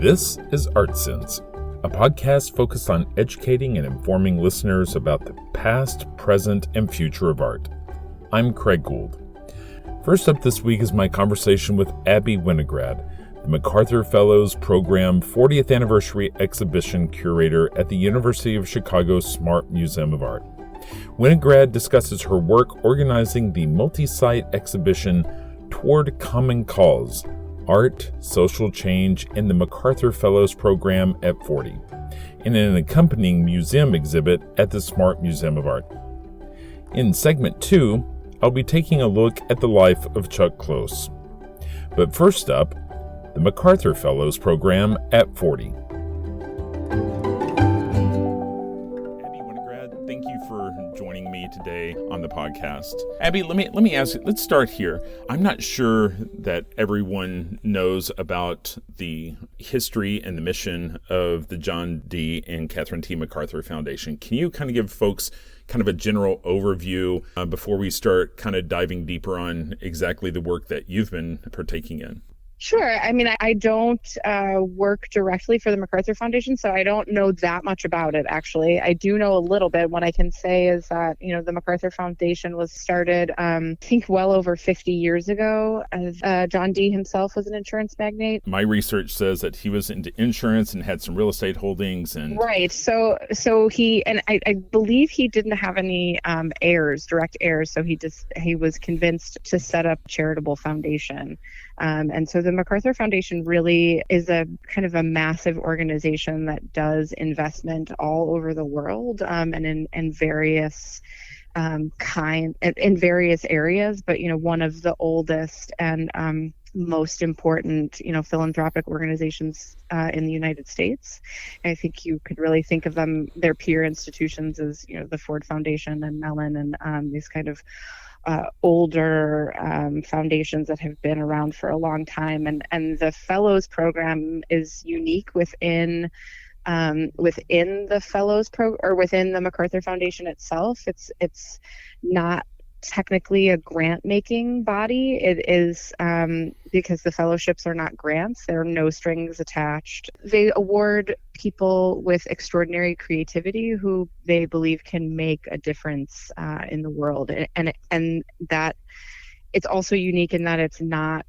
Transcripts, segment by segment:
This is Art Sense, a podcast focused on educating and informing listeners about the past, present, and future of art. I'm Craig Gould. First up this week is my conversation with Abby Winograd, the MacArthur Fellows Program 40th Anniversary Exhibition Curator at the University of Chicago Smart Museum of Art. Winograd discusses her work organizing the multi-site exhibition Toward Common Cause, Art, Social Change, and the MacArthur Fellows Program at 40, and an accompanying museum exhibit at the Smart Museum of Art. In segment 2, I'll be taking a look at the life of Chuck Close. But first up, the MacArthur Fellows Program at 40. Thank you for joining me today on the podcast. Abby, let me ask you, let's start here. I'm not sure that everyone knows about the history and the mission of the John D. and Catherine T. MacArthur Foundation. Can you kind of give folks kind of a general overview before we start kind of diving deeper on exactly the work that you've been partaking in? Sure. I mean, I don't work directly for the MacArthur Foundation, so I don't know that much about it, actually. I do know a little bit. What I can say is that, the MacArthur Foundation was started, I think, well over 50 years ago, as John D. himself was an insurance magnate. My research says that he was into insurance and had some real estate holdings. Right. So he, and I believe he didn't have any direct heirs, so he was convinced to set up a charitable foundation. And so the MacArthur Foundation really is a kind of a massive organization that does investment all over the world, and in various in various areas. But one of the oldest and most important philanthropic organizations in the United States. And I think you could really think of their peer institutions as the Ford Foundation and Mellon and these kind of older foundations that have been around for a long time, and the Fellows Program is unique within the Fellows or within the MacArthur Foundation itself. It's not technically a grant-making body. It is because the fellowships are not grants. There are no strings attached. They award people with extraordinary creativity who they believe can make a difference in the world, and that it's also unique in that it's not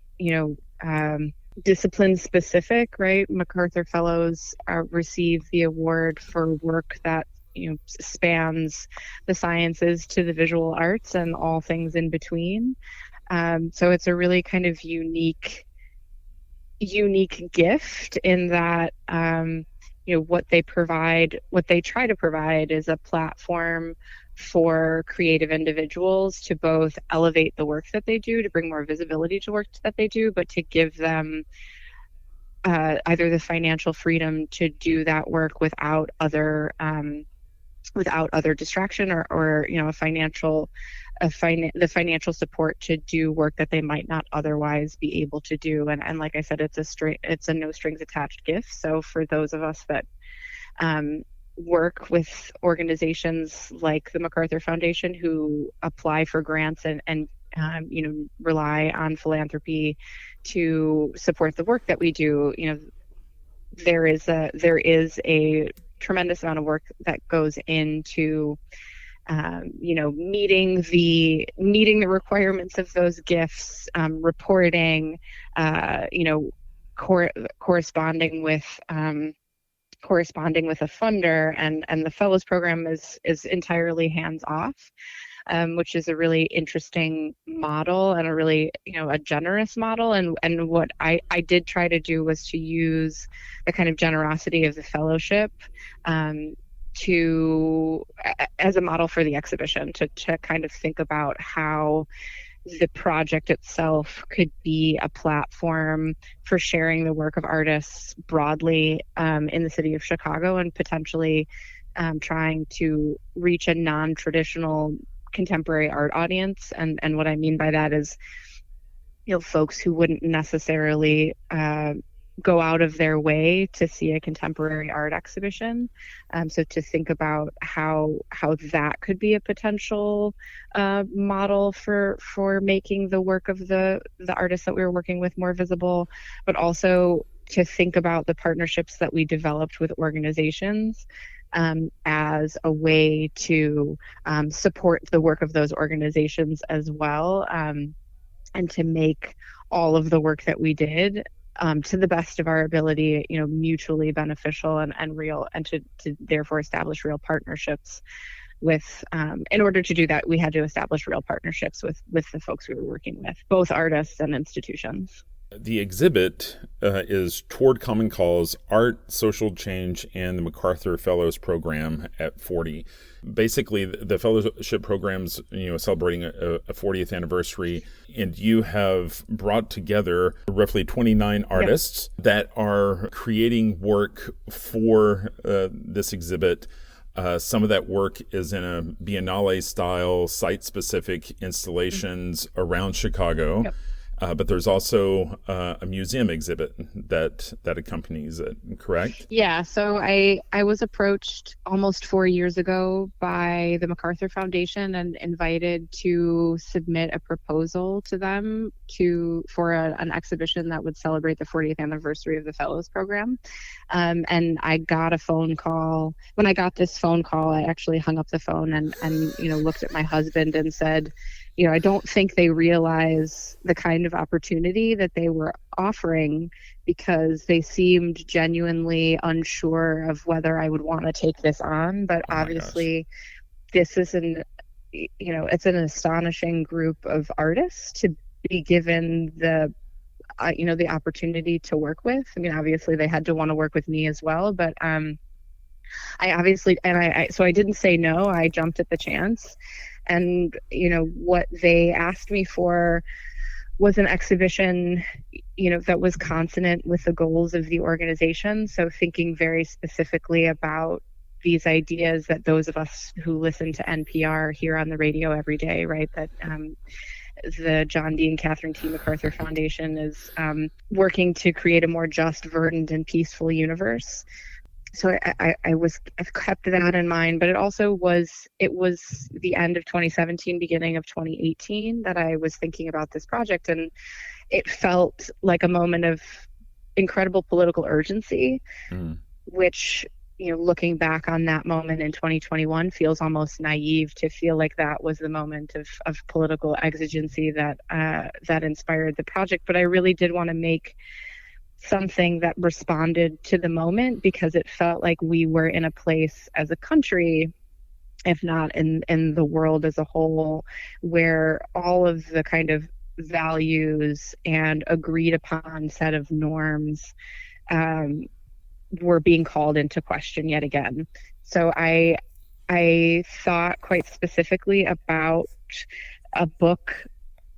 discipline specific, right? MacArthur Fellows receive the award for work that spans the sciences to the visual arts and all things in between. So it's a really kind of unique gift in that, what they try to provide is a platform for creative individuals to both elevate the work that they do, to bring more visibility to work that they do, but to give them either the financial freedom to do that work without other distraction or the financial support to do work that they might not otherwise be able to do. And like I said, it's a no strings attached gift. So for those of us that work with organizations like the MacArthur Foundation who apply for grants and rely on philanthropy to support the work that we do, there is a tremendous amount of work that goes into meeting the requirements of those gifts, reporting, corresponding with a funder, and the Fellows Program is entirely hands off, which is a really interesting model and a really a generous model. And what I did try to do was to use the kind of generosity of the fellowship as a model for the exhibition, to kind of think about how the project itself could be a platform for sharing the work of artists broadly in the city of Chicago, and potentially trying to reach a non-traditional contemporary art audience. And what I mean by that is folks who wouldn't necessarily go out of their way to see a contemporary art exhibition. So to think about how that could be a potential model for making the work of the artists that we were working with more visible, but also to think about the partnerships that we developed with organizations as a way to support the work of those organizations as well, and to make all of the work that we did to the best of our ability, mutually beneficial and real, and to therefore establish real partnerships with. In order to do that, we had to establish real partnerships with the folks we were working with, both artists and institutions. The exhibit is Toward Common Cause, Art, Social Change, and the MacArthur Fellows Program at 40. Basically, the fellowship program's celebrating a 40th anniversary, and you have brought together roughly 29 artists that are creating work for this exhibit. Some of that work is in a Biennale-style, site-specific installations around Chicago. Yep. But there's also a museum exhibit that accompanies it, correct? Yeah, so I was approached almost 4 years ago by the MacArthur Foundation and invited to submit a proposal to them for an exhibition that would celebrate the 40th anniversary of the Fellows Program. And I got a phone call. When I got this phone call, I actually hung up the phone and looked at my husband and said, I don't think they realize the kind of opportunity that they were offering, because they seemed genuinely unsure of whether I would want to take this on. But obviously, this is it's an astonishing group of artists to be given the opportunity to work with. I mean, obviously they had to want to work with me as well, but so I didn't say no. I jumped at the chance. And, what they asked me for was an exhibition, that was consonant with the goals of the organization. So thinking very specifically about these ideas that those of us who listen to NPR hear on the radio every day, right? That the John D. and Catherine T. MacArthur Foundation is working to create a more just, verdant, and peaceful universe. So I've kept that in mind, but it was the end of 2017, beginning of 2018 that I was thinking about this project, and it felt like a moment of incredible political urgency, which, looking back on that moment in 2021 feels almost naive to feel like that was the moment of political exigency that inspired the project. But I really did want to make something that responded to the moment, because it felt like we were in a place as a country, if not in the world as a whole, where all of the kind of values and agreed upon set of norms were being called into question yet again. So I thought quite specifically about a book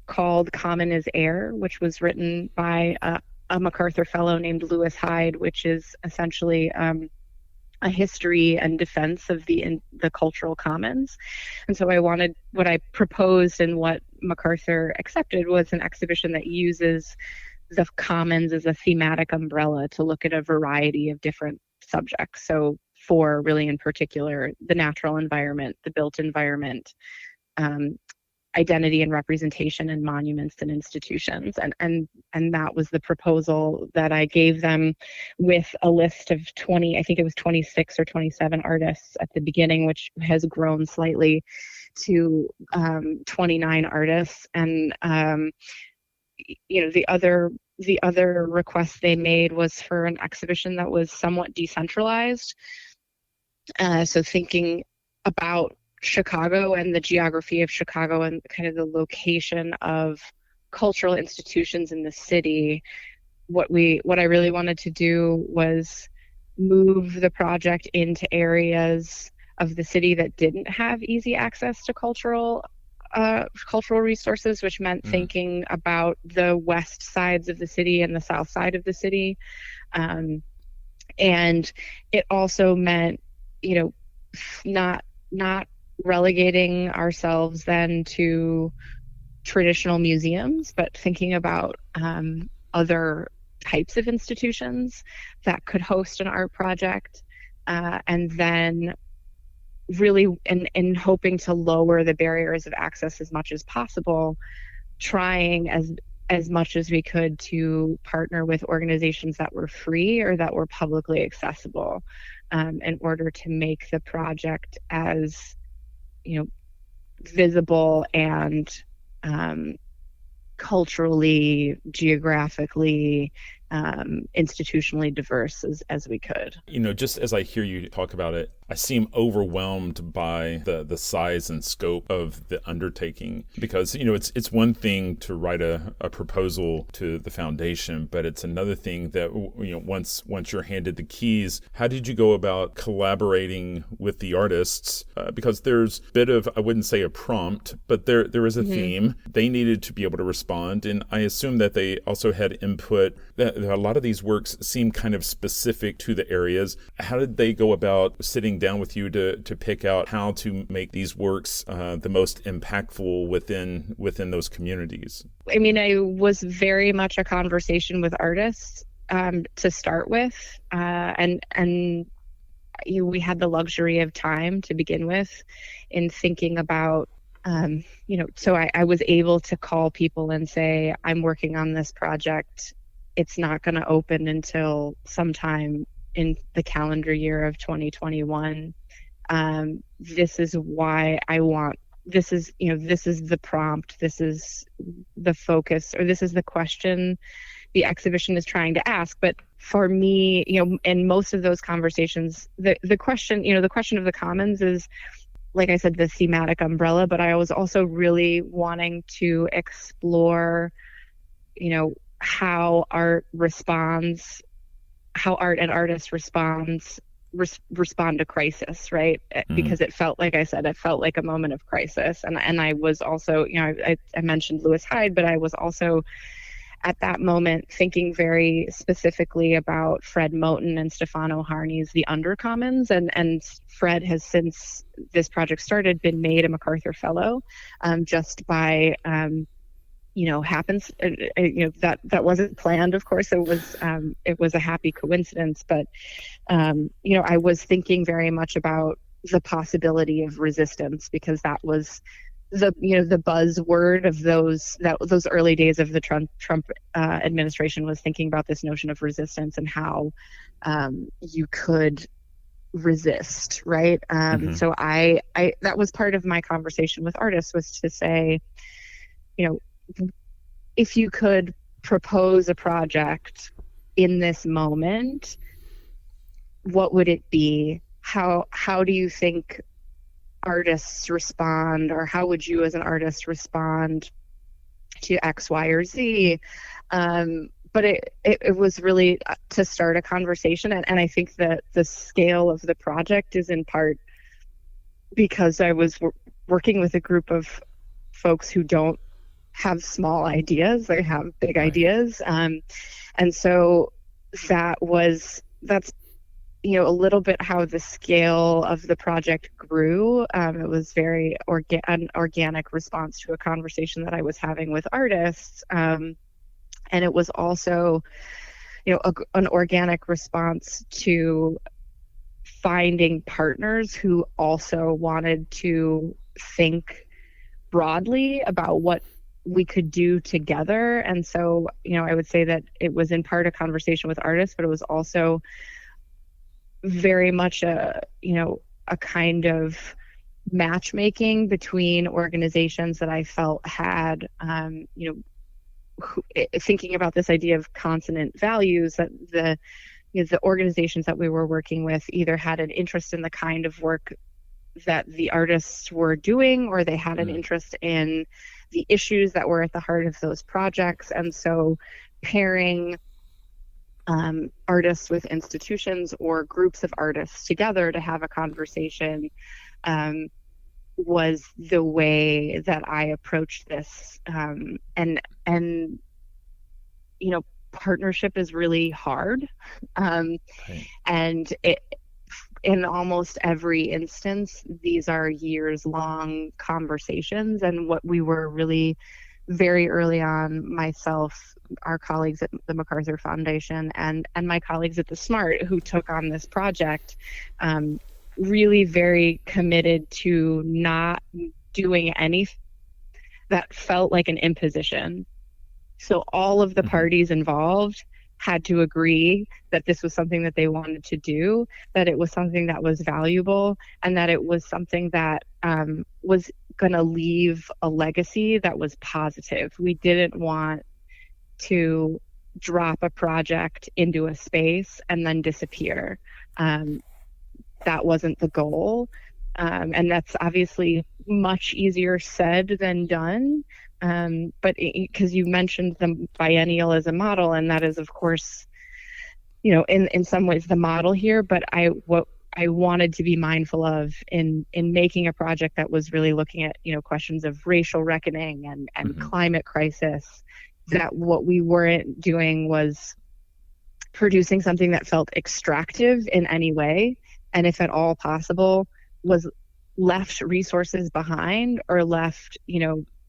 called Common as Air, which was written by a MacArthur Fellow named Lewis Hyde, which is essentially a history and defense of the cultural commons. And so what I proposed and what MacArthur accepted was an exhibition that uses the commons as a thematic umbrella to look at a variety of different subjects. So for really in particular, the natural environment, the built environment, identity and representation in monuments and institutions. And that was the proposal that I gave them, with a list of 20, I think it was 26 or 27 artists at the beginning, which has grown slightly to 29 artists. And the other request they made was for an exhibition that was somewhat decentralized. So thinking about Chicago and the geography of Chicago and kind of the location of cultural institutions in the city, what I really wanted to do was move the project into areas of the city that didn't have easy access to cultural resources, which meant thinking about the west sides of the city and the south side of the city. And it also meant, not relegating ourselves then to traditional museums, but thinking about other types of institutions that could host an art project, and then really in hoping to lower the barriers of access as much as possible, trying as much as we could to partner with organizations that were free or that were publicly accessible, in order to make the project as, visible and culturally, geographically, institutionally diverse as we could. Just as I hear you talk about it, I seem overwhelmed by the size and scope of the undertaking, because, it's one thing to write a proposal to the foundation, but it's another thing that, once you're handed the keys, how did you go about collaborating with the artists? Because there's a bit of, I wouldn't say a prompt, but there is a theme. They needed to be able to respond, and I assume that they also had input. A lot of these works seem kind of specific to the areas. How did they go about sitting down with you to pick out how to make these works the most impactful within those communities? I mean, I was very much a conversation with artists to start with, and we had the luxury of time to begin with in thinking about, so I was able to call people and say, I'm working on this project. It's not going to open until sometime in the calendar year of 2021. This is why this is the prompt, this is the focus, or this is the question the exhibition is trying to ask. But for me, in most of those conversations, the question of the commons is, like I said, the thematic umbrella, but I was also really wanting to explore, how art and artists respond to crisis, right? Because it felt, like I said, like a moment of crisis. And I was also, I mentioned Lewis Hyde, but I was also at that moment thinking very specifically about Fred Moten and Stefano Harney's The Undercommons. And Fred has, since this project started, been made a MacArthur Fellow, just by happens. That wasn't planned, of course. It was a happy coincidence, but I was thinking very much about the possibility of resistance, because that was the buzzword of those early days of the Trump administration, was thinking about this notion of resistance and how you could resist, right? So I that was part of my conversation with artists, was to say, if you could propose a project in this moment, what would it be? How do you think artists respond, or how would you as an artist respond to X, Y, or Z? But it was really to start a conversation, and I think that the scale of the project is in part because I was working with a group of folks who don't have small ideas, they have big ideas, and so that's a little bit how the scale of the project grew. It was very an organic response to a conversation that I was having with artists, and it was also an organic response to finding partners who also wanted to think broadly about what we could do together. And so, I would say that it was in part a conversation with artists, but it was also very much a kind of matchmaking between organizations that I felt had, thinking about this idea of consonant values, that the organizations that we were working with either had an interest in the kind of work that the artists were doing, or they had an interest in the issues that were at the heart of those projects. And so pairing artists with institutions or groups of artists together to have a conversation was the way that I approached this. And partnership is really hard. And in almost every instance, these are years-long conversations. And what we were really very early on, myself, our colleagues at the MacArthur Foundation, and my colleagues at the SMART who took on this project, really very committed to not doing anything that felt like an imposition. So all of the Mhm. parties involved had to agree that this was something that they wanted to do, that it was something that was valuable, and that it was something that was going to leave a legacy that was positive. We didn't want to drop a project into a space and then disappear. That wasn't the goal. And that's obviously much easier said than done. But because you mentioned the biennial as a model, and that is, of course, in some ways the model here, but what I wanted to be mindful of in making a project that was really looking at, questions of racial reckoning and climate crisis, that what we weren't doing was producing something that felt extractive in any way, and if at all possible, was left resources behind, or left,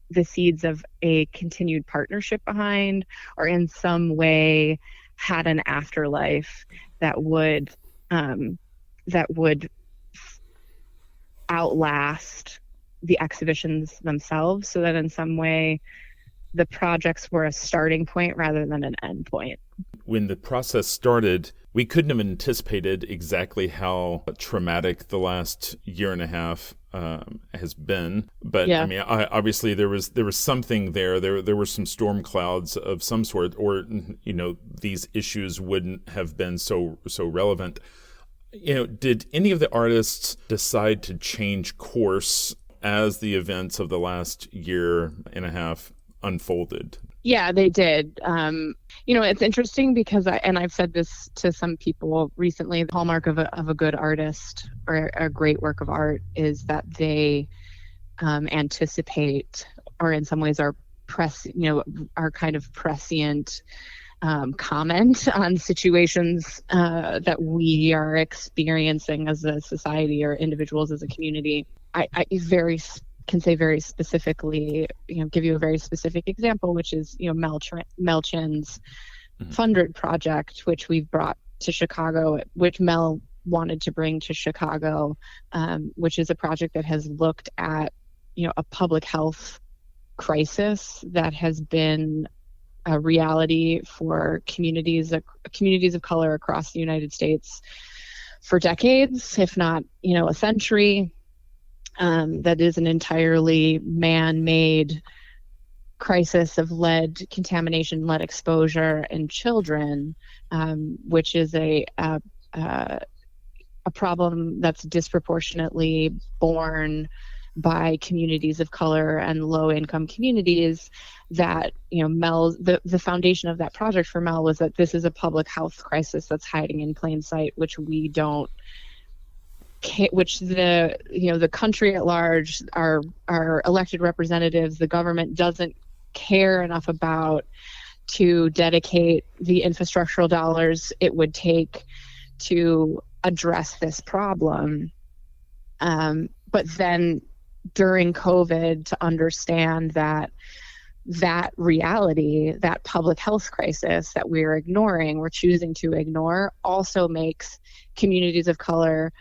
the seeds of a continued partnership behind, or in some way had an afterlife that would outlast the exhibitions themselves, so that in some way the projects were a starting point rather than an end point. When the process started, we couldn't have anticipated exactly how traumatic the last year and a half has been. But Yeah. I mean, obviously there was something there. There were some storm clouds of some sort, or these issues wouldn't have been so relevant. Did any of the artists decide to change course as the events of the last year and a half unfolded? Yeah, they did. It's interesting because I've said this to some people recently. The hallmark of a good artist or a great work of art is that they anticipate, or in some ways are kind of prescient comment on situations that we are experiencing as a society or individuals as a community. I can say very specifically, give you a very specific example, which is, Mel Chin's Fundred project, which we've brought to Chicago, which Mel wanted to bring to Chicago, which is a project that has looked at, a public health crisis that has been a reality for communities of color across the United States for decades, if not, a century. That is an entirely man-made crisis of lead contamination, lead exposure in children, which is a problem that's disproportionately borne by communities of color and low-income communities. That the foundation of that project for Mel was that this is a public health crisis that's hiding in plain sight, which the country at large, our elected representatives, the government doesn't care enough about to dedicate the infrastructural dollars it would take to address this problem. But then during COVID, to understand that reality, that public health crisis that we're choosing to ignore, also makes communities of color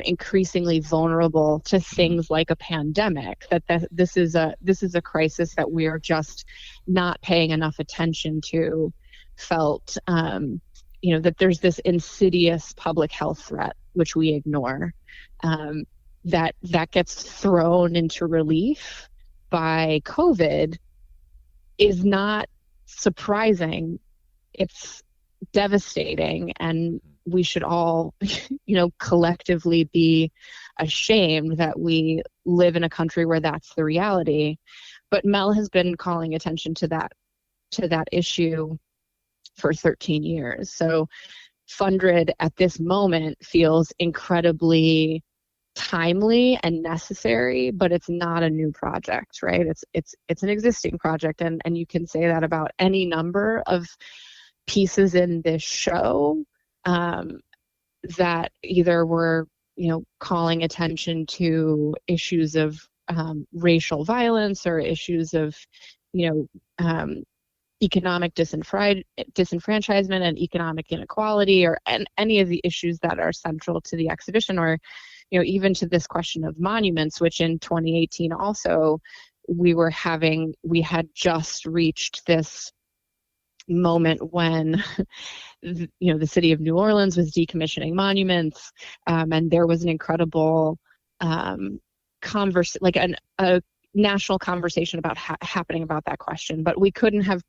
increasingly vulnerable to things like a pandemic. This is a crisis that we are just not paying enough attention to. Felt that there's this insidious public health threat which we ignore, that gets thrown into relief by COVID, is not surprising. It's devastating, and we should all, collectively be ashamed that we live in a country where that's the reality. But Mel has been calling attention to that issue for 13 years. So Fundred at this moment feels incredibly timely and necessary, but it's not a new project, right? It's an existing project, and you can say that about any number of pieces in this show, that either were, calling attention to issues of racial violence, or issues of, economic disenfranchisement and economic inequality, and any of the issues that are central to the exhibition, or even to this question of monuments, which in 2018 also we had just reached this moment when the city of New Orleans was decommissioning monuments, and there was an incredible a national conversation about happening about that question. But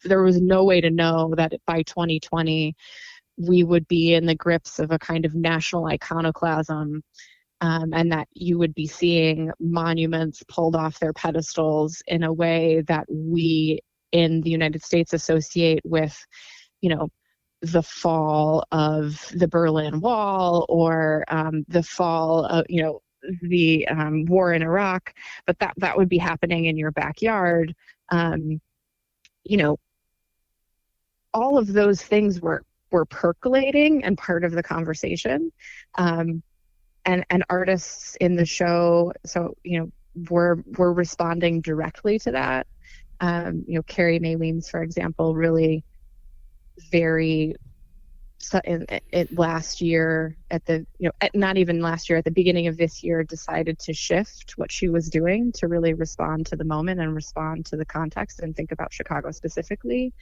there was no way to know that by 2020 we would be in the grips of a kind of national iconoclasm, and that you would be seeing monuments pulled off their pedestals in a way that we in the United States associate with, the fall of the Berlin Wall, or the fall of, the war in Iraq, but that would be happening in your backyard. All of those things were percolating and part of the conversation. And artists in the show, so, were responding directly to that. Carrie Mae Weems, for example, really last year not even last year, at the beginning of this year, decided to shift what she was doing to really respond to the moment and respond to the context and think about Chicago specifically.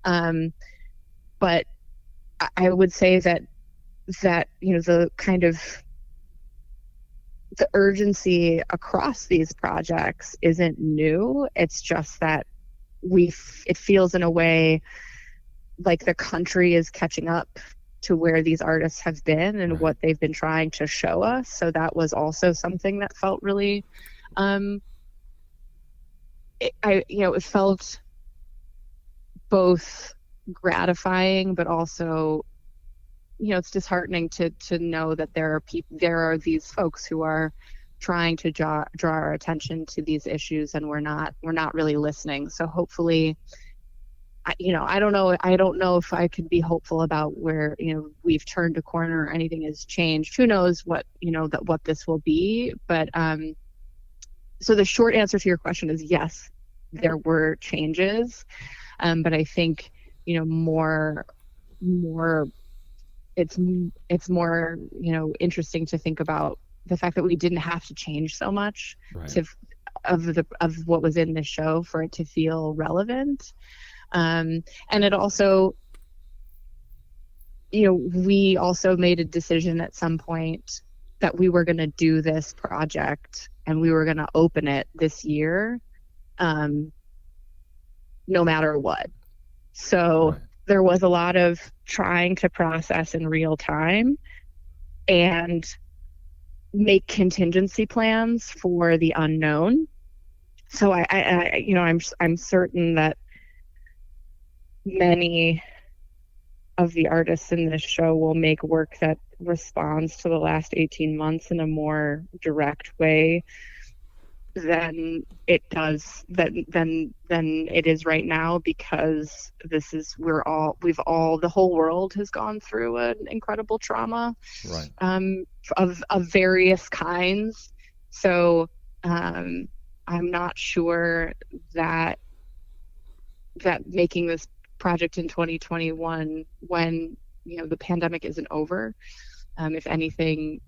But I would say that the kind of the urgency across these projects isn't new. It's just that it feels in a way like the country is catching up to where these artists have been and right. what they've been trying to show us. So that was also something that felt really, it felt both gratifying, but also, it's disheartening to know that there are these folks who are trying to draw our attention to these issues, and we're not really listening. So hopefully, I don't know if I could be hopeful about where, we've turned a corner or anything has changed. Who knows what this will be. But so the short answer to your question is yes, there were changes. But I think, more it's more, interesting to think about the fact that we didn't have to change so much right. of what was in the show for it to feel relevant. And it also, we also made a decision at some point that we were going to do this project and we were going to open it this year, no matter what. So right. There was a lot of trying to process in real time and make contingency plans for the unknown. So I'm certain that many of the artists in this show will make work that responds to the last 18 months in a more direct way than it is right now, because the whole world has gone through an incredible trauma, right. Of various kinds. So I'm not sure that making this project in 2021, when the pandemic isn't over, if anything,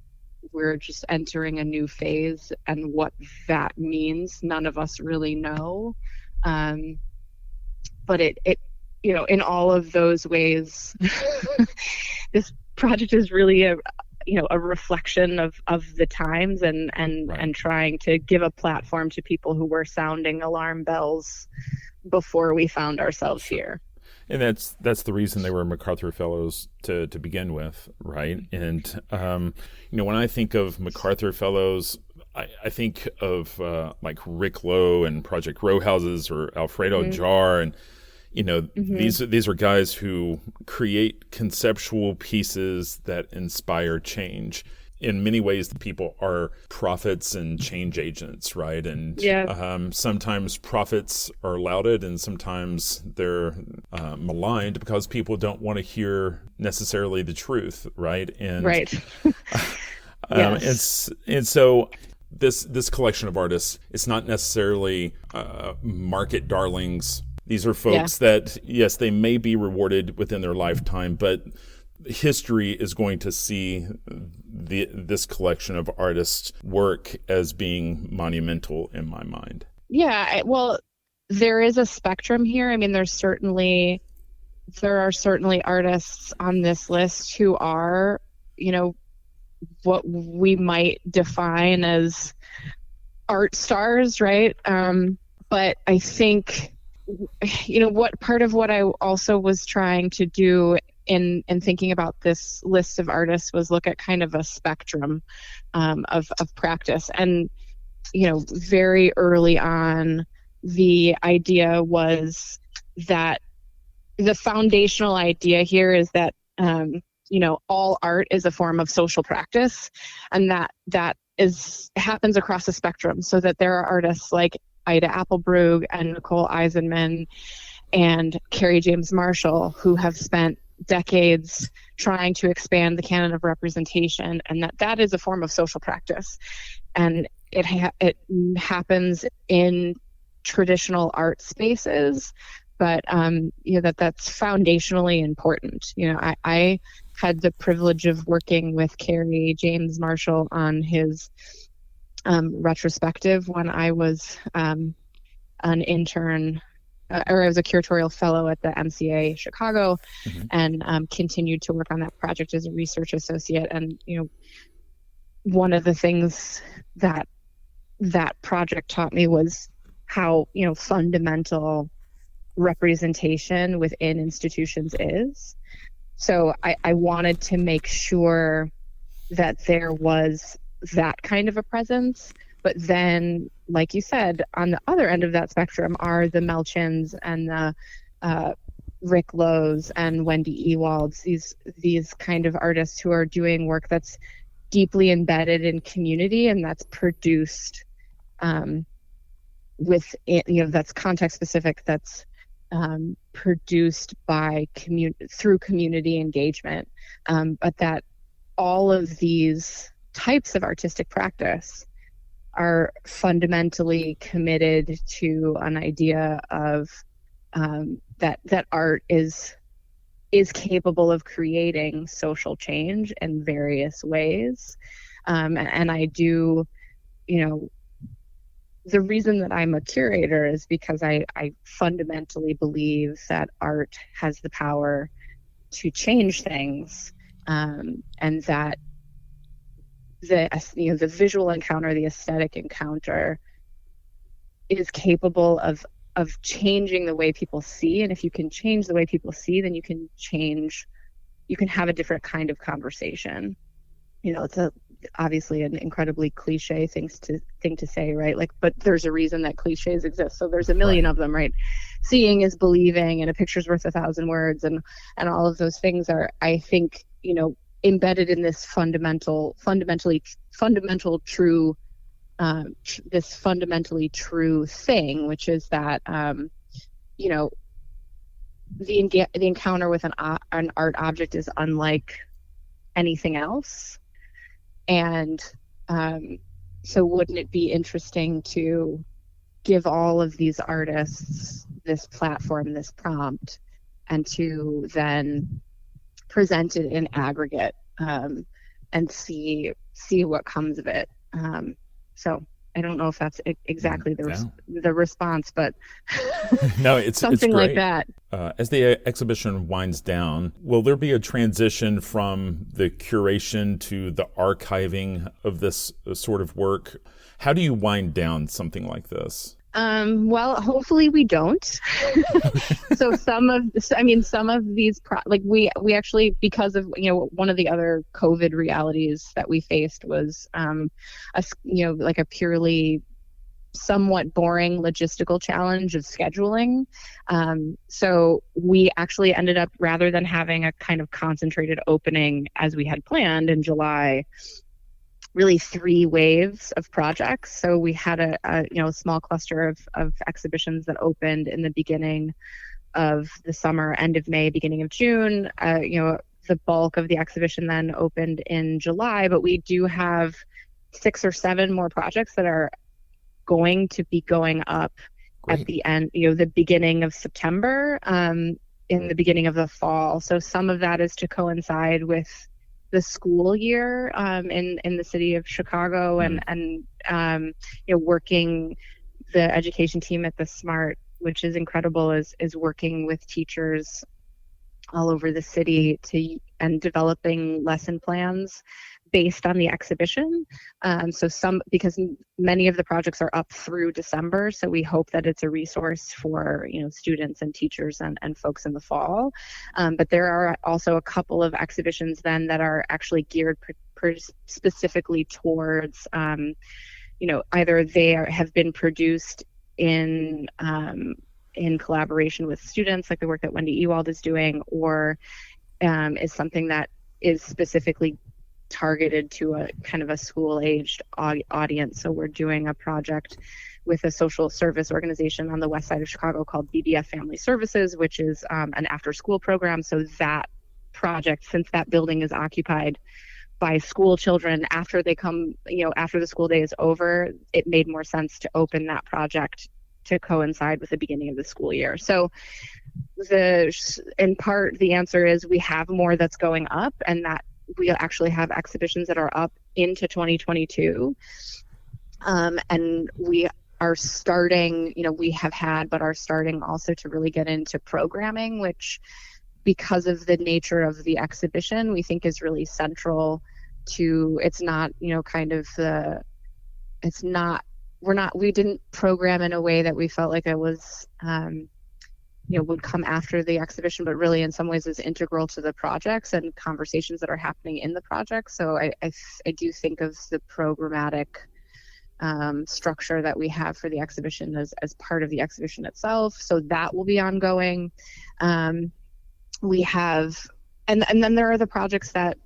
we're just entering a new phase, and what that means none of us really know. But it in all of those ways, this project is really a reflection of the times, and right. and trying to give a platform to people who were sounding alarm bells before we found ourselves here. And that's the reason they were MacArthur Fellows to begin with, right? And when I think of MacArthur Fellows, I think of like Rick Lowe and Project Row Houses, or Alfredo Jar, and these are guys who create conceptual pieces that inspire change. In many ways, the people are prophets and change agents, right? And sometimes prophets are lauded, and sometimes they're maligned because people don't want to hear necessarily the truth, right? And right. Yes. And so this collection of artists, it's not necessarily market darlings. These are folks that, yes, they may be rewarded within their lifetime, but history is going to see this collection of artists' work as being monumental in my mind. Yeah, well, there is a spectrum here. I mean, there's certainly there are certainly artists on this list who are, what we might define as art stars, right? But I think, what part of what I also was trying to do in thinking about this list of artists was look at kind of a spectrum of practice. And, very early on, the idea was that the foundational idea here is that, all art is a form of social practice, and that happens across the spectrum, so that there are artists like Ida Applebrug and Nicole Eisenman and Carrie James Marshall who have spent decades trying to expand the canon of representation, and that is a form of social practice. And it happens in traditional art spaces, but that's foundationally important. I had the privilege of working with Carrie James Marshall on his retrospective when I was an intern, or I was a curatorial fellow at the MCA Chicago, and continued to work on that project as a research associate. And one of the things that project taught me was how fundamental representation within institutions is. So I wanted to make sure that there was that kind of a presence. But then, like you said, on the other end of that spectrum are the Melchins and the Rick Lowe's and Wendy Ewalds, these kind of artists who are doing work that's deeply embedded in community and that's produced that's context specific, that's produced by through community engagement, but that all of these types of artistic practice are fundamentally committed to an idea of that art is capable of creating social change in various ways, and I do, the reason that I'm a curator is because I fundamentally believe that art has the power to change things, and that the visual encounter, the aesthetic encounter, is capable of changing the way people see. And if you can change the way people see, then you can have a different kind of conversation. It's obviously an incredibly cliche thing to say, right? But there's a reason that cliches exist. So there's a million of them, right? Seeing is believing, and a picture's worth 1,000 words, and all of those things are, I think, embedded in this fundamentally true, this fundamentally true thing, which is that, the encounter with an art object is unlike anything else. And so wouldn't it be interesting to give all of these artists this platform, this prompt, and to then present it in aggregate, and see what comes of it. So I don't know if that's exactly the response, but no, it's something great. like that. As the exhibition winds down, will there be a transition from the curation to the archiving of this sort of work? How do you wind down something like this? Well, hopefully we don't. So some of these, we actually, because of, one of the other COVID realities that we faced was, a purely somewhat boring logistical challenge of scheduling. So we actually ended up, rather than having a kind of concentrated opening as we had planned in July, really 3 waves of projects. So we had a small cluster of exhibitions that opened in the beginning of the summer, end of May, beginning of June. The bulk of the exhibition then opened in July, but we do have 6 or 7 more projects that are going to be going up at the end, the beginning of September, in the beginning of the fall. So some of that is to coincide with the school year in the city of Chicago, and working, the education team at the SMART, which is incredible, is working with teachers all over the city and developing lesson plans based on the exhibition. Because many of the projects are up through December, so we hope that it's a resource for students and teachers and folks in the fall. But there are also a couple of exhibitions then that are actually geared specifically towards either they have been produced in collaboration with students, like the work that Wendy Ewald is doing, or is something that is specifically targeted to a kind of a school-aged audience. So we're doing a project with a social service organization on the west side of Chicago called BBF Family Services, which is an after-school program. So that project, since that building is occupied by school children, after they come, after the school day is over, it made more sense to open that project to coincide with the beginning of the school year. So in part, the answer is we have more that's going up, and that we actually have exhibitions that are up into 2022. And we are starting, we have had, but are starting also to really get into programming, which, because of the nature of the exhibition, we think is really central to, it's not, we didn't program in a way that we felt like it was, would come after the exhibition, but really in some ways is integral to the projects and conversations that are happening in the project. So I do think of the programmatic structure that we have for the exhibition as part of the exhibition itself. So that will be ongoing. We have, and then there are the projects that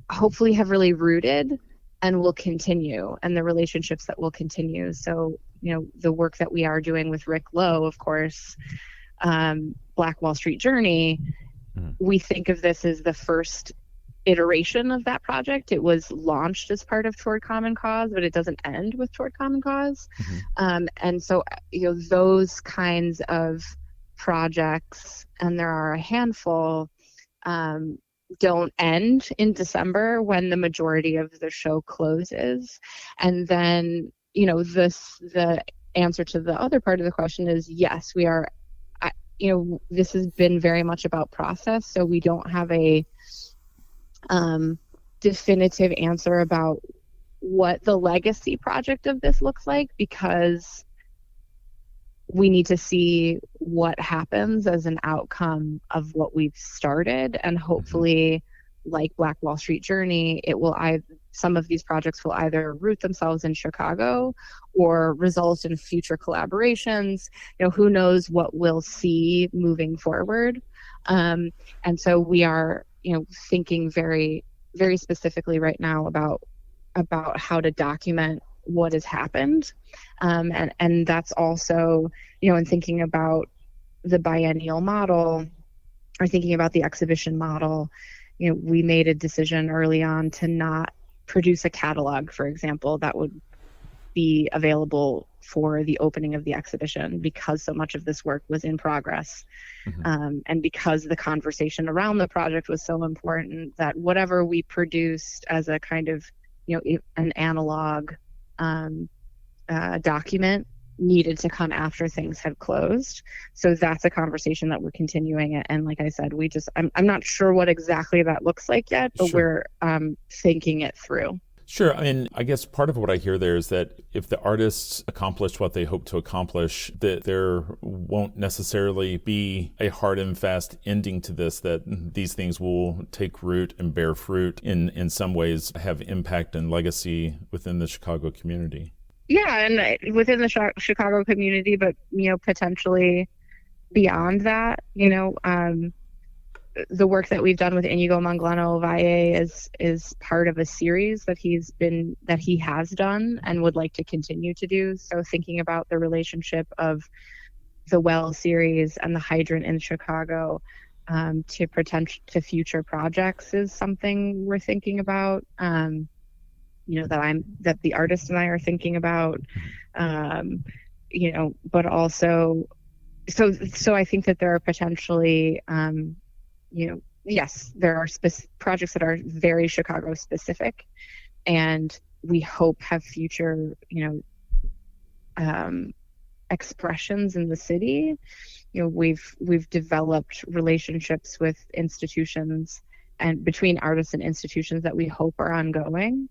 hopefully have really rooted and will continue, and the relationships that will continue. So, the work that we are doing with Rick Lowe, of course, Black Wall Street Journey, we think of this as the first iteration of that project. It was launched as part of Toward Common Cause, but it doesn't end with Toward Common Cause. And so, those kinds of projects, and there are a handful, don't end in December when the majority of the show closes. And then, the answer to the other part of the question is yes, we are, this has been very much about process. So we don't have a definitive answer about what the legacy project of this looks like, because we need to see what happens as an outcome of what we've started, and hopefully, like Black Wall Street Journey, some of these projects will either root themselves in Chicago or result in future collaborations. Who knows what we'll see moving forward. And so we are, thinking very, very specifically right now about how to document what has happened. And that's also, in thinking about the biennial model, or thinking about the exhibition model, we made a decision early on to not produce a catalog, for example, that would be available for the opening of the exhibition, because so much of this work was in progress. And because the conversation around the project was so important, that whatever we produced as a kind of, an analog document needed to come after things had closed. So that's a conversation that we're continuing. And like I said, I'm not sure what exactly that looks like yet, but Sure. We're thinking it through. Sure. I mean, I guess part of what I hear there is that if the artists accomplish what they hope to accomplish, that there won't necessarily be a hard and fast ending to this, that these things will take root and bear fruit, in some ways have impact and legacy within the Chicago community. Yeah, and within the Chicago community, but, potentially beyond that, the work that we've done with Inigo Manglano Valle is part of a series that he has done and would like to continue to do. So thinking about the relationship of the Well series and the Hydrant in Chicago to future projects is something we're thinking about. That the artist and I are thinking about, but also, so I think that there are potentially, yes, there are projects that are very Chicago specific, and we hope have future, expressions in the city. We've developed relationships with institutions and between artists and institutions that we hope are ongoing.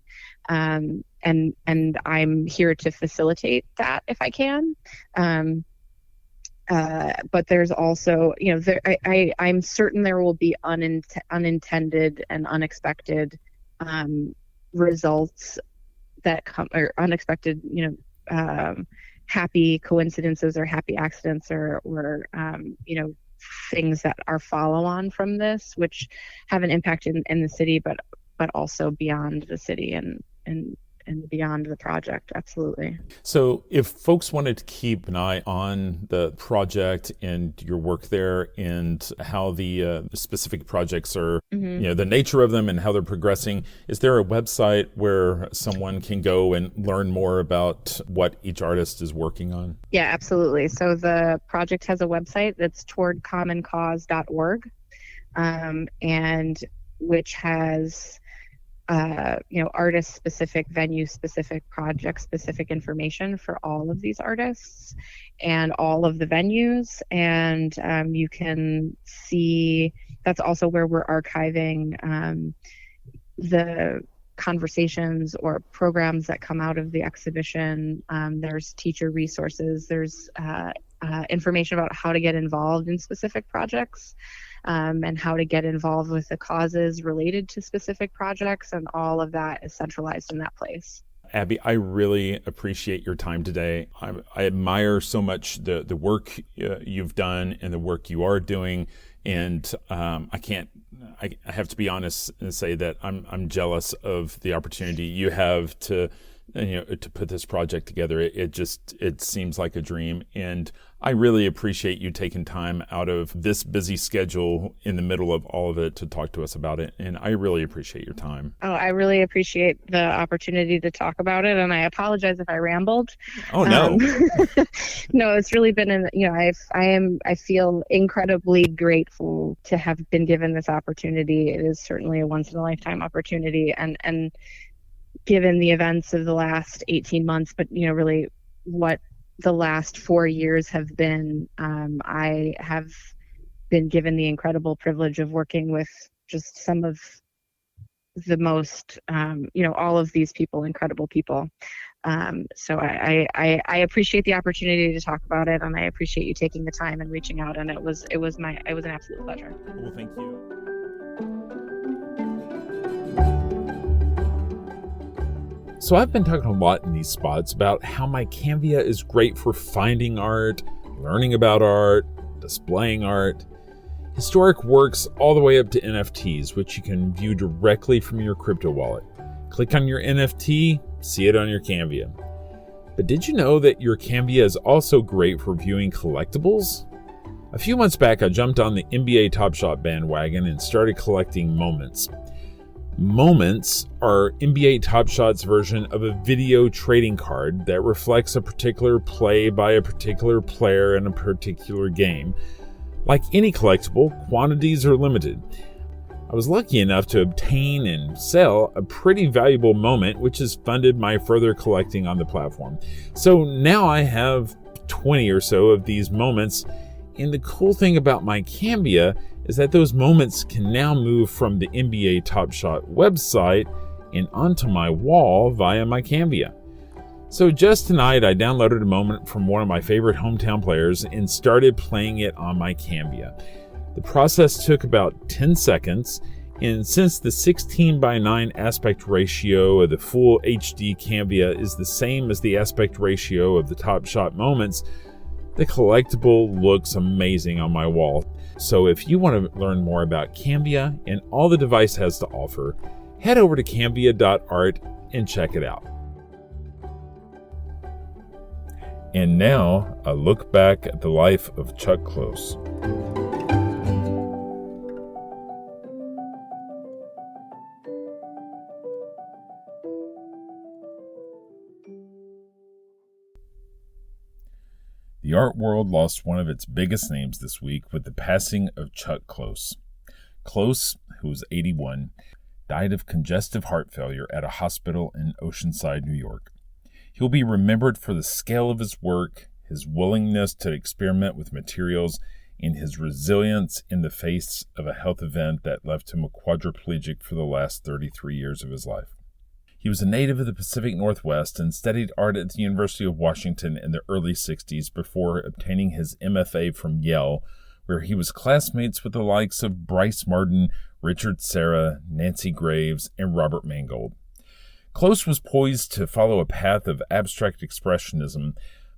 And I'm here to facilitate that if I can. But there's also, I'm certain there will be unintended and unexpected results that come, or unexpected, happy coincidences or happy accidents or things that are follow on from this, which have an impact in the city, but also beyond the city and beyond the project. Absolutely. So if folks wanted to keep an eye on the project and your work there and how the specific projects are, the nature of them and how they're progressing, is there a website where someone can go and learn more about what each artist is working on? Yeah, absolutely. So the project has a website that's towardcommoncause.org, and which has artist-specific, venue-specific, project-specific information for all of these artists and all of the venues. And you can see that's also where we're archiving the conversations or programs that come out of the exhibition. There's teacher resources. There's information about how to get involved in specific projects. And how to get involved with the causes related to specific projects, and all of that is centralized in that place. Abby, I really appreciate your time today. I admire so much the work you've done and the work you are doing, and I have to be honest and say that I'm jealous of the opportunity you have to put this project together. It seems like a dream, and I really appreciate you taking time out of this busy schedule in the middle of all of it to talk to us about it, and I really appreciate your time. Oh, I really appreciate the opportunity to talk about it, and I apologize if I rambled. Oh no. No, it's really been I feel incredibly grateful to have been given this opportunity. It is certainly a once in a lifetime opportunity, and given the events of the last 18 months, but really what the last 4 years have been, I have been given the incredible privilege of working with just some of the most, all of these people, incredible people. So I appreciate the opportunity to talk about it, and I appreciate you taking the time and reaching out. And it was an absolute pleasure. Well, thank you. So I've been talking a lot in these spots about how my Canvia is great for finding art, learning about art, displaying art, historic works all the way up to NFTs, which you can view directly from your crypto wallet. Click on your NFT, see it on your Canvia. But did you know that your Canvia is also great for viewing collectibles? A few months back, I jumped on the NBA Top Shot bandwagon and started collecting moments. Moments are NBA Top Shot's version of a video trading card that reflects a particular play by a particular player in a particular game. Like any collectible, quantities are limited. I was lucky enough to obtain and sell a pretty valuable moment, which has funded my further collecting on the platform. So now I have 20 or so of these moments, and the cool thing about my Canvia is that those moments can now move from the NBA Top Shot website and onto my wall via my Canvia. So just tonight, I downloaded a moment from one of my favorite hometown players and started playing it on my Canvia. The process took about 10 seconds, and since the 16:9 aspect ratio of the full HD Canvia is the same as the aspect ratio of the Top Shot moments, the collectible looks amazing on my wall. So if you want to learn more about Canvia and all the device has to offer, head over to canvia.art and check it out. And now, a look back at the life of Chuck Close. The art world lost one of its biggest names this week with the passing of Chuck Close. Close, who was 81, died of congestive heart failure at a hospital in Oceanside, New York. He'll be remembered for the scale of his work, his willingness to experiment with materials, and his resilience in the face of a health event that left him a quadriplegic for the last 33 years of his life. He was a native of the Pacific Northwest and studied art at the University of Washington in the early 60s before obtaining his MFA from Yale, where he was classmates with the likes of Bryce Martin, Richard Serra, Nancy Graves, and Robert Mangold. Close was poised to follow a path of abstract expressionism,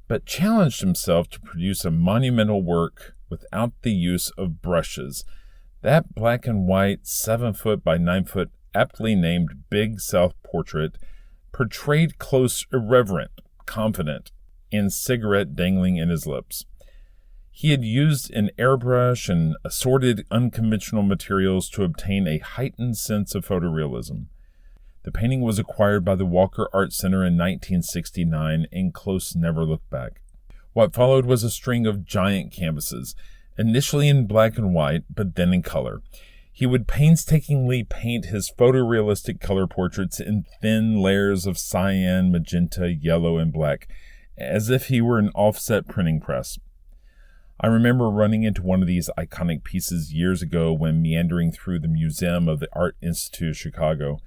but challenged himself to produce a monumental work without the use of brushes. That black and white 7-foot by 9-foot aptly named Big South portrait portrayed Close irreverent, confident, and cigarette dangling in his lips. He had used an airbrush and assorted unconventional materials to obtain a heightened sense of photorealism. The painting was acquired by the Walker Art Center in 1969, and Close never looked back. What followed was a string of giant canvases, initially in black and white, but then in color. He would painstakingly paint his photorealistic color portraits in thin layers of cyan, magenta, yellow, and black, as if he were an offset printing press. I remember running into one of these iconic pieces years ago when meandering through the Museum of the Art Institute of Chicago.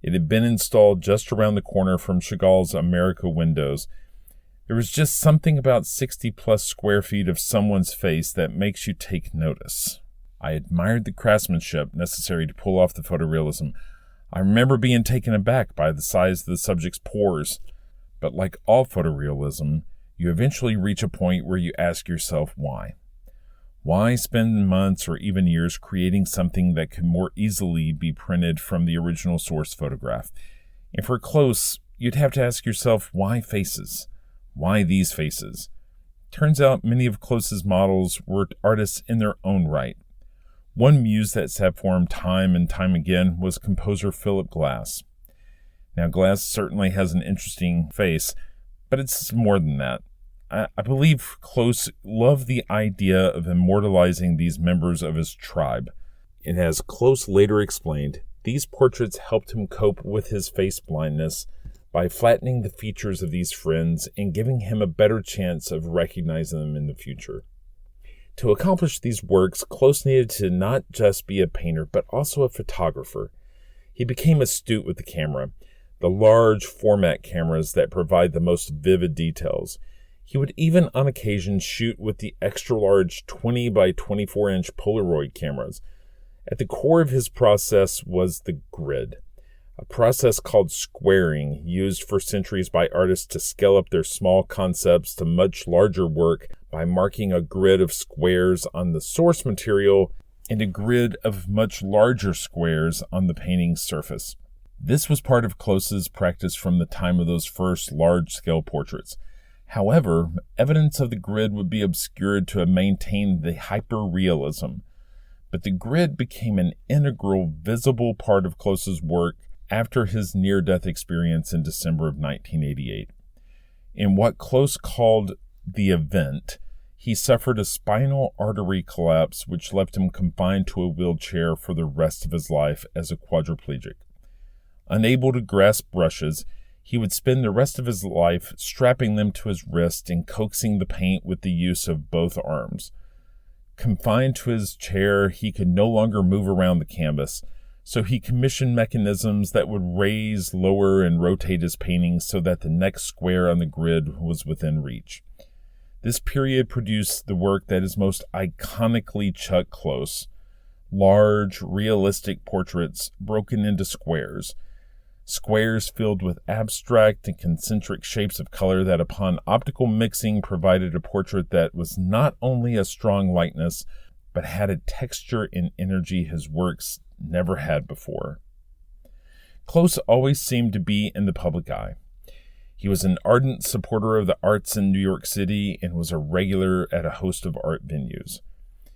It had been installed just around the corner from Chagall's America windows. There was just something about 60-plus square feet of someone's face that makes you take notice. I admired the craftsmanship necessary to pull off the photorealism. I remember being taken aback by the size of the subject's pores. But like all photorealism, you eventually reach a point where you ask yourself why. Why spend months or even years creating something that could more easily be printed from the original source photograph? And for Close, you'd have to ask yourself, why faces? Why these faces? Turns out many of Close's models were artists in their own right. One muse that sat for him time and time again was composer Philip Glass. Now, Glass certainly has an interesting face, but it's more than that. I believe Close loved the idea of immortalizing these members of his tribe. And as Close later explained, these portraits helped him cope with his face blindness by flattening the features of these friends and giving him a better chance of recognizing them in the future. To accomplish these works, Close needed to not just be a painter, but also a photographer. He became astute with the camera, the large format cameras that provide the most vivid details. He would even on occasion shoot with the extra-large 20 by 24-inch Polaroid cameras. At the core of his process was the grid, a process called squaring, used for centuries by artists to scale up their small concepts to much larger work by marking a grid of squares on the source material and a grid of much larger squares on the painting's surface. This was part of Close's practice from the time of those first large-scale portraits. However, evidence of the grid would be obscured to maintain the hyper-realism, but the grid became an integral, visible part of Close's work after his near-death experience in December of 1988. In what Close called the event, he suffered a spinal artery collapse which left him confined to a wheelchair for the rest of his life as a quadriplegic. Unable to grasp brushes, he would spend the rest of his life strapping them to his wrist and coaxing the paint with the use of both arms. Confined to his chair, he could no longer move around the canvas, so he commissioned mechanisms that would raise, lower, and rotate his paintings so that the next square on the grid was within reach. This period produced the work that is most iconically Chuck Close: large, realistic portraits broken into squares filled with abstract and concentric shapes of color that upon optical mixing provided a portrait that was not only a strong likeness, but had a texture and energy his works never had before. Close always seemed to be in the public eye. He was an ardent supporter of the arts in New York City and was a regular at a host of art venues.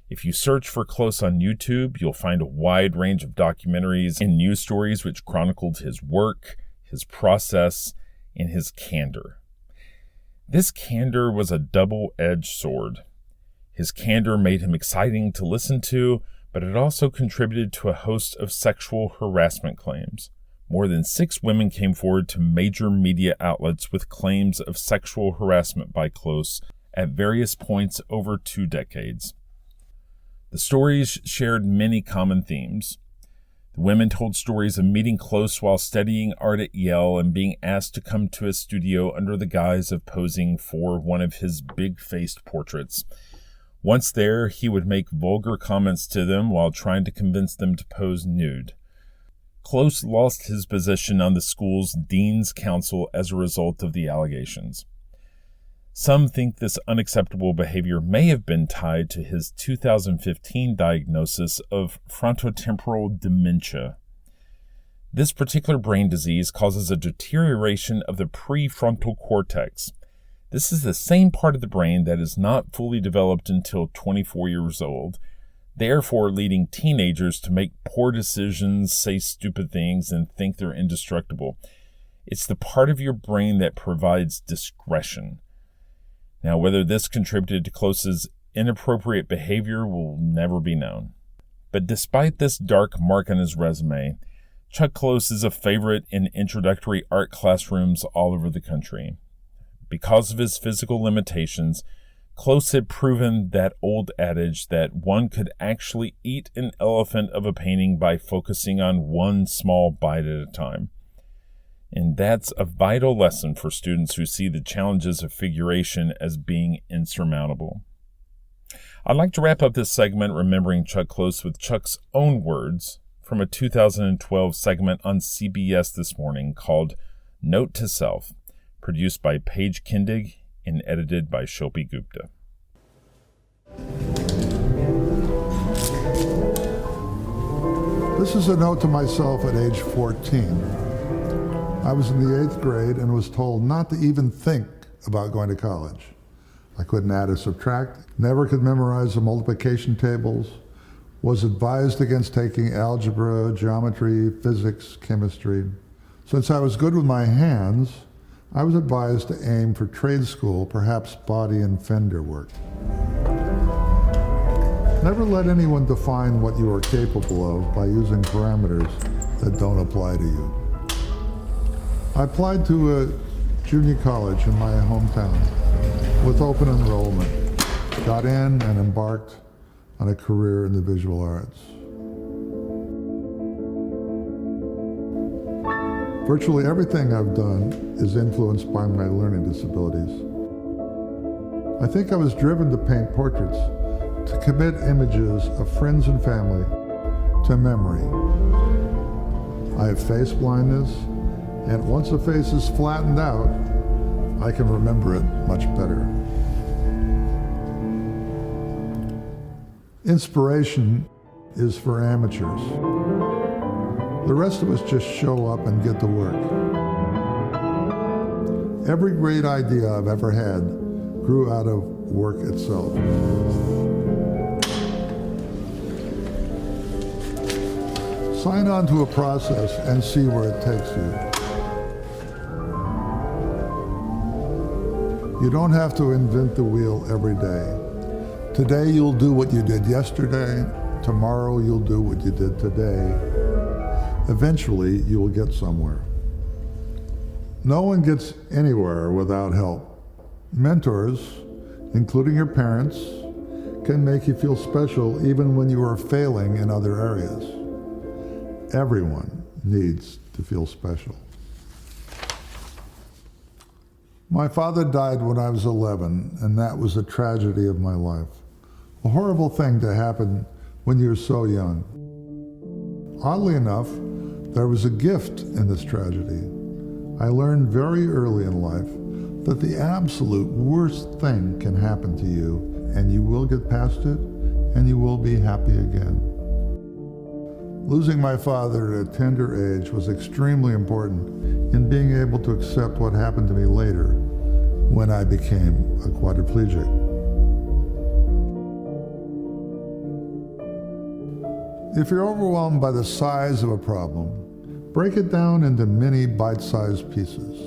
If you search for Close on YouTube, you'll find a wide range of documentaries and news stories which chronicled his work, his process, and his candor. This candor was a double-edged sword. His candor made him exciting to listen to, but it also contributed to a host of sexual harassment claims. More than 6 women came forward to major media outlets with claims of sexual harassment by Close at various points over 2 decades. The stories shared many common themes. The women told stories of meeting Close while studying art at Yale and being asked to come to his studio under the guise of posing for one of his big-faced portraits. Once there, he would make vulgar comments to them while trying to convince them to pose nude. Close lost his position on the school's dean's council as a result of the allegations. Some think this unacceptable behavior may have been tied to his 2015 diagnosis of frontotemporal dementia. This particular brain disease causes a deterioration of the prefrontal cortex. This is the same part of the brain that is not fully developed until 24 years old, therefore leading teenagers to make poor decisions, say stupid things, and think they're indestructible. It's the part of your brain that provides discretion. Now, whether this contributed to Close's inappropriate behavior will never be known. But despite this dark mark on his resume, Chuck Close is a favorite in introductory art classrooms all over the country. Because of his physical limitations, Close had proven that old adage that one could actually eat an elephant of a painting by focusing on one small bite at a time. And that's a vital lesson for students who see the challenges of figuration as being insurmountable. I'd like to wrap up this segment remembering Chuck Close with Chuck's own words from a 2012 segment on CBS This Morning called Note to Self, produced by Paige Kindig and edited by Shilpi Gupta. This is a note to myself at age 14. I was in the 8th grade and was told not to even think about going to college. I couldn't add or subtract, never could memorize the multiplication tables, was advised against taking algebra, geometry, physics, chemistry. Since I was good with my hands, I was advised to aim for trade school, perhaps body and fender work. Never let anyone define what you are capable of by using parameters that don't apply to you. I applied to a junior college in my hometown with open enrollment, got in and embarked on a career in the visual arts. Virtually everything I've done is influenced by my learning disabilities. I think I was driven to paint portraits, to commit images of friends and family to memory. I have face blindness, and once a face is flattened out, I can remember it much better. Inspiration is for amateurs. The rest of us just show up and get to work. Every great idea I've ever had grew out of work itself. Sign on to a process and see where it takes you. You don't have to invent the wheel every day. Today you'll do what you did yesterday. Tomorrow you'll do what you did today. Eventually you will get somewhere. No one gets anywhere without help. Mentors, including your parents, can make you feel special even when you are failing in other areas. Everyone needs to feel special. My father died when I was 11, and that was a tragedy of my life. A horrible thing to happen when you're so young. Oddly enough, there was a gift in this tragedy. I learned very early in life that the absolute worst thing can happen to you, and you will get past it, and you will be happy again. Losing my father at a tender age was extremely important in being able to accept what happened to me later when I became a quadriplegic. If you're overwhelmed by the size of a problem, break it down into many bite-sized pieces.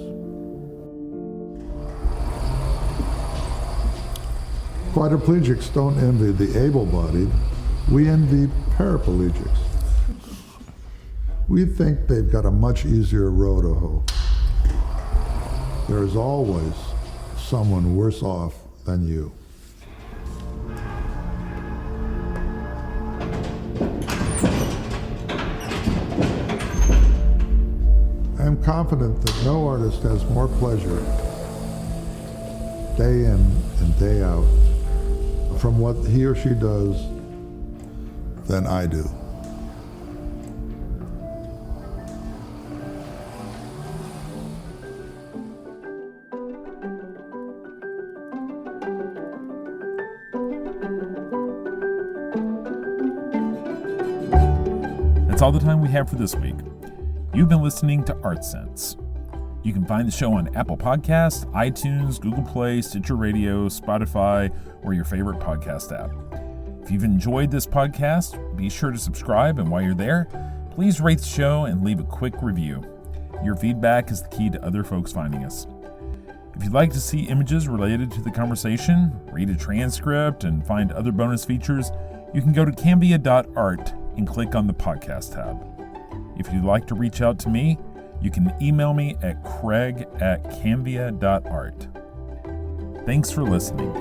Quadriplegics don't envy the able-bodied, we envy paraplegics. We think they've got a much easier row to hoe. There is always someone worse off than you. I am confident that no artist has more pleasure day in and day out from what he or she does than I do. That's all the time we have for this week. You've been listening to Art Sense. You can find the show on Apple Podcasts, iTunes, Google Play, Stitcher Radio, Spotify, or your favorite podcast app. If you've enjoyed this podcast, be sure to subscribe, and while you're there, please rate the show and leave a quick review. Your feedback is the key to other folks finding us. If you'd like to see images related to the conversation, read a transcript, and find other bonus features, you can go to cambia.art and click on the podcast tab. If you'd like to reach out to me, you can email me at craig@cambia.art. Thanks for listening.